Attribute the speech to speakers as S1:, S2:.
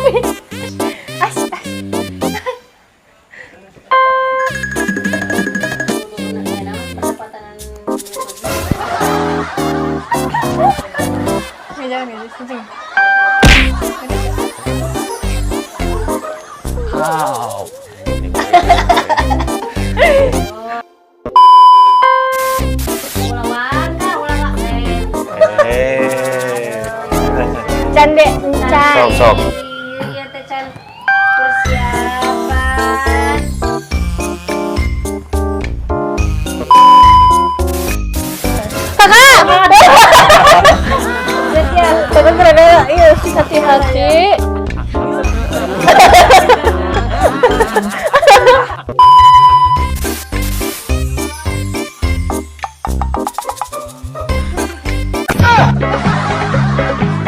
S1: Jangan ya, kucing.
S2: Wow.
S1: Cande, cai.
S2: Sok.
S3: Iya teh can persiapan.
S1: Kakak. Ya, kakak keren ya. Iya, hati-hati.